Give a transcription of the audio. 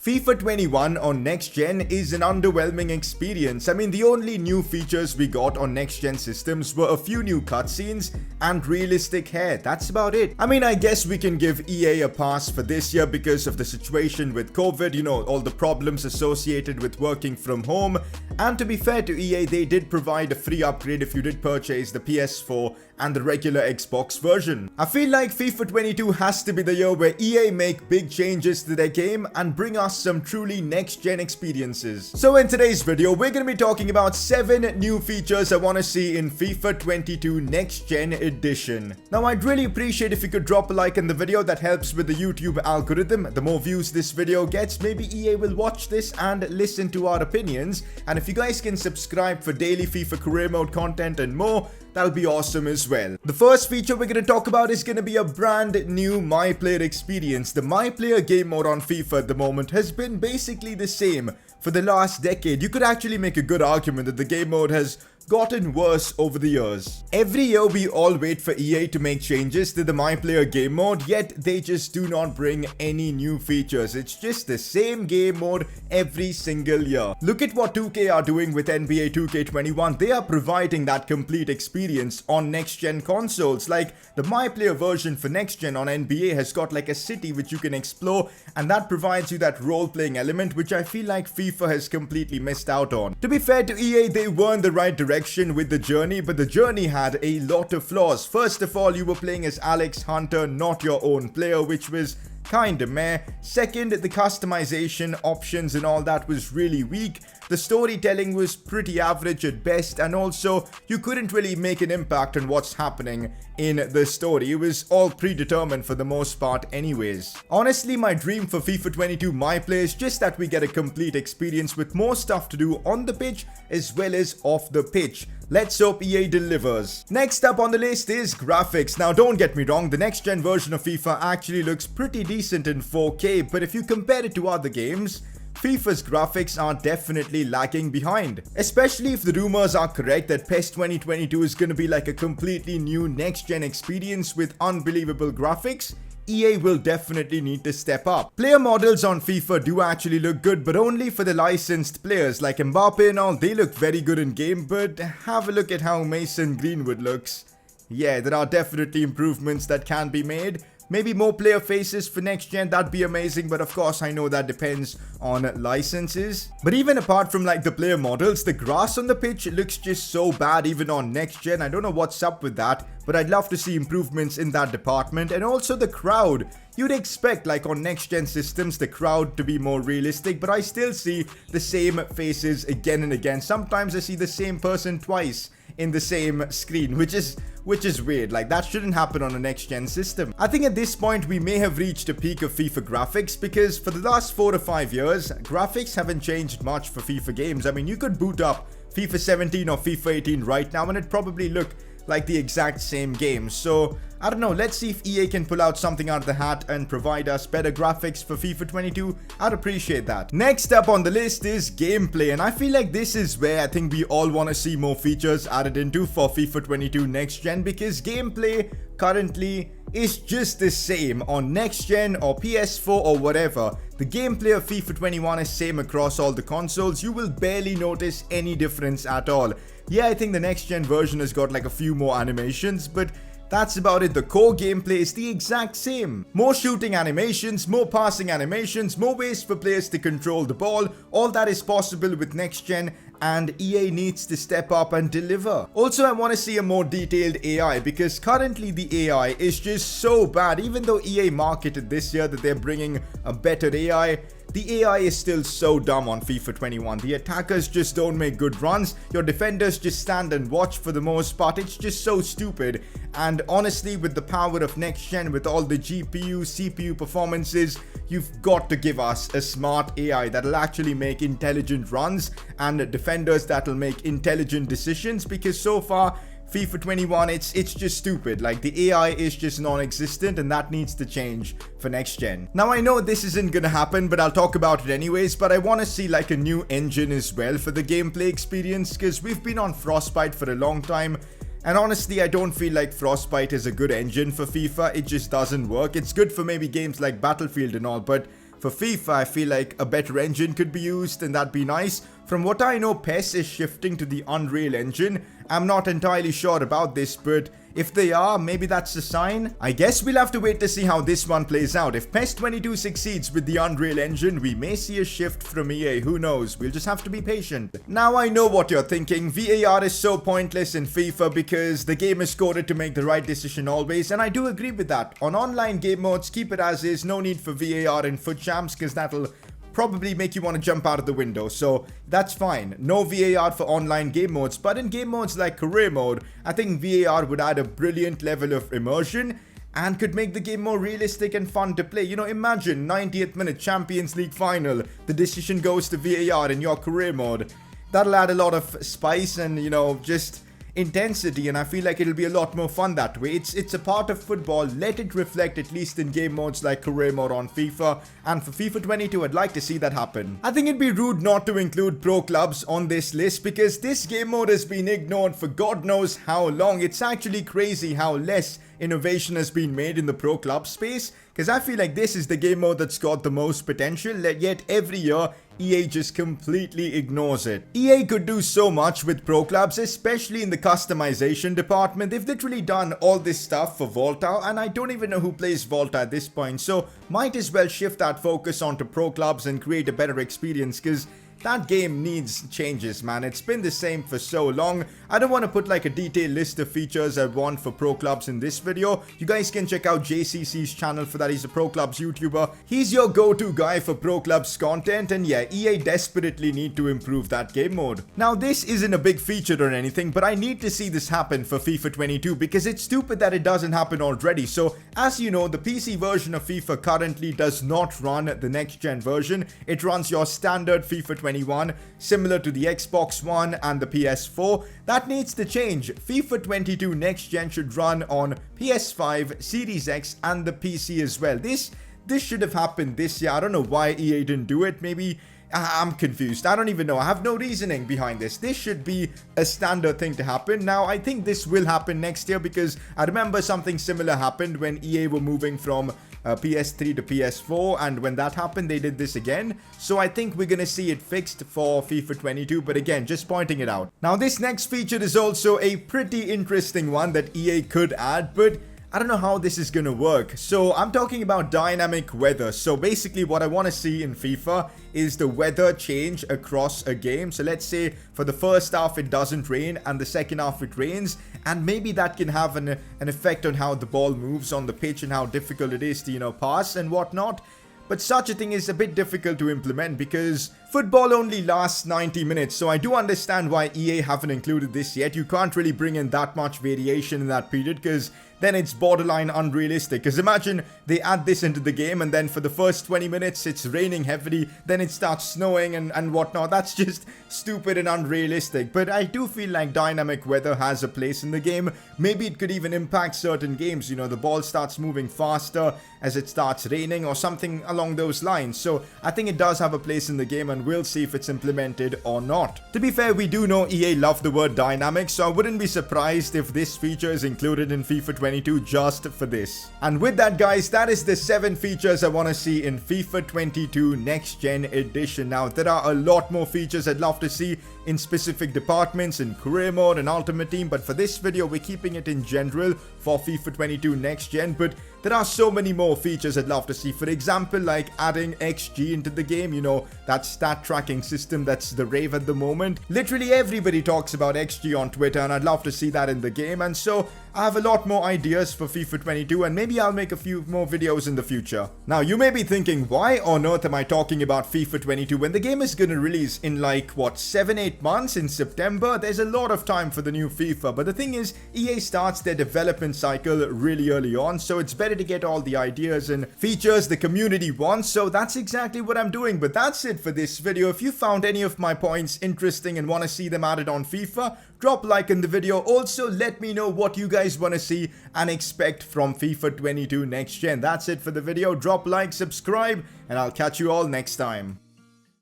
FIFA 21 on next gen is an underwhelming experience. I mean, the only new features we got on next gen systems were a few new cutscenes and realistic hair. That's about it. I mean, I guess we can give EA a pass for this year because of the situation with COVID, you know, all the problems associated with working from home. And to be fair to EA, they did provide a free upgrade if you did purchase the PS4 and the regular Xbox version. I feel like FIFA 22 has to be the year where EA make big changes to their game and bring us some truly next-gen experiences. So in today's video, we're going to be talking about 7 new features I want to see in FIFA 22 Next-Gen Edition. Now, I'd really appreciate if you could drop a like in the video. That helps with the YouTube algorithm. The more views this video gets, maybe EA will watch this and listen to our opinions. And if you guys can subscribe for daily FIFA career mode content and more, that'll be awesome as well. The first feature we're going to talk about is going to be a brand new My Player experience. The My Player game mode on FIFA at the moment has been basically the same for the last decade. You could actually make a good argument that the game mode has gotten worse over the years. Every year we all wait for EA to make changes to the My Player game mode, yet they just do not bring any new features. It's just the same game mode every single year. Look at what 2K are doing with NBA 2K21. They are providing that complete experience on next gen consoles. Like the My Player version for next gen on NBA has got like a city which you can explore, and that provides you that role-playing element which I feel like FIFA has completely missed out on. To be fair to EA, they were in the right direction with the journey, but the journey had a lot of flaws. First of all, you were playing as Alex Hunter, not your own player, which was kinda meh. Second, the customization options and all that was really weak. The storytelling was pretty average at best, and also you couldn't really make an impact on what's happening in the story. It was all predetermined for the most part anyways. Honestly, my dream for FIFA 22 My Play is just that we get a complete experience with more stuff to do on the pitch as well as off the pitch. Let's hope EA delivers. Next up on the list is graphics. Now, don't get me wrong, the next gen version of FIFA actually looks pretty decent in 4K, but if you compare it to other games, FIFA's graphics are definitely lagging behind. Especially if the rumors are correct that PES 2022 is going to be like a completely new next-gen experience with unbelievable graphics, EA will definitely need to step up. Player models on FIFA do actually look good, but only for the licensed players. Like Mbappe and all, they look very good in game, but have a look at how Mason Greenwood looks. Yeah, there are definitely improvements that can be made. Maybe more player faces for next gen, that'd be amazing, but of course I know that depends on licenses. But even apart from like the player models, the grass on the pitch looks just so bad even on next gen. I don't know what's up with that, but I'd love to see improvements in that department. And also the crowd. You'd expect like on next gen systems the crowd to be more realistic, but I still see the same faces again and again. Sometimes I see the same person twice in the same screen, which is weird. Like that shouldn't happen on a next gen system. I think at this point we may have reached a peak of FIFA graphics, because for the last 4 to 5 years graphics haven't changed much for FIFA games. I mean, you could boot up FIFA 17 or FIFA 18 right now and it'd probably look like the exact same game. So I don't know, let's see if EA can pull out something out of the hat and provide us better graphics for FIFA 22. I'd appreciate that. Next up on the list is gameplay, and I feel like this is where I think we all want to see more features added into for FIFA 22 next gen, because gameplay currently is just the same on next gen or PS4 or whatever. The gameplay of FIFA 21 is same across all the consoles. You will barely notice any difference at all. Yeah, I think the next gen version has got like a few more animations, but that's about it. The core gameplay is the exact same. More shooting animations, more passing animations, more ways for players to control the ball. All that is possible with next gen, and EA needs to step up and deliver. Also, I want to see a more detailed AI, because currently the AI is just so bad. Even though EA marketed this year that they're bringing a better AI, the AI is still so dumb on FIFA 21. The attackers just don't make good runs. Your defenders just stand and watch for the most part. It's just so stupid. And honestly, with the power of next gen, with all the GPU, CPU performances, you've got to give us a smart AI that'll actually make intelligent runs and defenders that'll make intelligent decisions, because so far FIFA 21, it's just stupid. Like the AI is just non-existent, and that needs to change for next gen. Now I know this isn't gonna happen, but I'll talk about it anyways. But I want to see like a new engine as well for the gameplay experience, because we've been on Frostbite for a long time. And honestly, I don't feel like Frostbite is a good engine for FIFA. It just doesn't work. It's good for maybe games like Battlefield and all, but for FIFA, I feel like a better engine could be used and that'd be nice. From what I know, PES is shifting to the Unreal Engine. I'm not entirely sure about this, but if they are, maybe that's a sign. I guess we'll have to wait to see how this one plays out. If PES 22 succeeds with the Unreal Engine, we may see a shift from EA. Who knows? We'll just have to be patient. Now I know what you're thinking. VAR is so pointless in FIFA because the game is coded to make the right decision always, and I do agree with that. On online game modes, keep it as is. No need for VAR in foot champs because that'll probably make you want to jump out of the window, so that's fine. No VAR for online game modes, but in game modes like career mode, I think VAR would add a brilliant level of immersion and could make the game more realistic and fun to play. You know, imagine 90th minute Champions League final, the decision goes to VAR in your career mode. That'll add a lot of spice and, you know, just intensity, and I feel like it'll be a lot more fun that way. It's a part of football. Let it reflect at least in game modes like career mode on FIFA, and for FIFA 22 I'd like to see that happen. I think it'd be rude not to include pro clubs on this list because this game mode has been ignored for God knows how long. It's actually crazy how less innovation has been made in the pro club space, because I feel like this is the game mode that's got the most potential, yet every year EA just completely ignores it. EA could do so much with pro clubs, especially in the customization department. They've literally done all this stuff for Volta, and I don't even know who plays Volta at this point, so might as well shift that focus onto pro clubs and create a better experience, because that game needs changes, man. It's been the same for so long. I don't want to put like a detailed list of features I want for pro clubs in this video. You guys can check out JCC's channel for that. He's a pro clubs YouTuber. He's your go-to guy for pro clubs content, and yeah, EA desperately need to improve that game mode. Now, this isn't a big feature or anything, but I need to see this happen for FIFA 22 because it's stupid that it doesn't happen already. So, as you know, the PC version of FIFA currently does not run the next-gen version. It runs your standard FIFA 21, similar to the Xbox One and the PS4. That needs to change. FIFA 22 next gen should run on PS5, Series X and the PC as well. This should have happened this year. I don't know why EA didn't do it. Maybe I'm confused. I don't even know. I have no reasoning behind this. This should be a standard thing to happen. Now, I think this will happen next year because I remember something similar happened when EA were moving from PS3 to PS4, and when that happened, they did this again. So I think we're gonna see it fixed for FIFA 22, but again, just pointing it out. Now, this next feature is also a pretty interesting one that EA could add, but I don't know how this is gonna work. So I'm talking about dynamic weather. So basically what I want to see in FIFA is the weather change across a game. So let's say for the first half it doesn't rain and the second half it rains, and maybe that can have an effect on how the ball moves on the pitch and how difficult it is to, you know, pass and whatnot. But such a thing is a bit difficult to implement because football only lasts 90 minutes, so I do understand why EA haven't included this yet. You can't really bring in that much variation in that period because then it's borderline unrealistic. Because imagine they add this into the game and then for the first 20 minutes it's raining heavily, then it starts snowing and whatnot. That's just stupid and unrealistic. But I do feel like dynamic weather has a place in the game. Maybe it could even impact certain games. You know, the ball starts moving faster as it starts raining or something along those lines. So I think it does have a place in the game, and we'll see if it's implemented or not. To be fair, we do know EA love the word dynamic, so I wouldn't be surprised if this feature is included in FIFA 22 just for this. And with that, guys, that is the 7 features I want to see in FIFA 22 Next Gen Edition. Now, there are a lot more features I'd love to see in specific departments, in career mode and ultimate team, but for this video we're keeping it in general for FIFA 22 Next Gen. But there are so many more features I'd love to see. For example, like adding XG into the game, you know, that stat tracking system that's the rave at the moment. Literally everybody talks about XG on Twitter, and I'd love to see that in the game. And so I have a lot more ideas for FIFA 22, and maybe I'll make a few more videos in the future. Now, you may be thinking, why on earth am I talking about FIFA 22 when the game is gonna release in like, what, 7-8 months in September? There's a lot of time for the new FIFA, but the thing is, EA starts their development cycle really early on, so it's better to get all the ideas and features the community wants. So that's exactly what I'm doing. But that's it for this video. If you found any of my points interesting and want to see them added on FIFA, drop a like in the video. Also, let me know what you guys want to see and expect from FIFA 22 Next Gen. That's it for the video. Drop a like, subscribe, and I'll catch you all next time.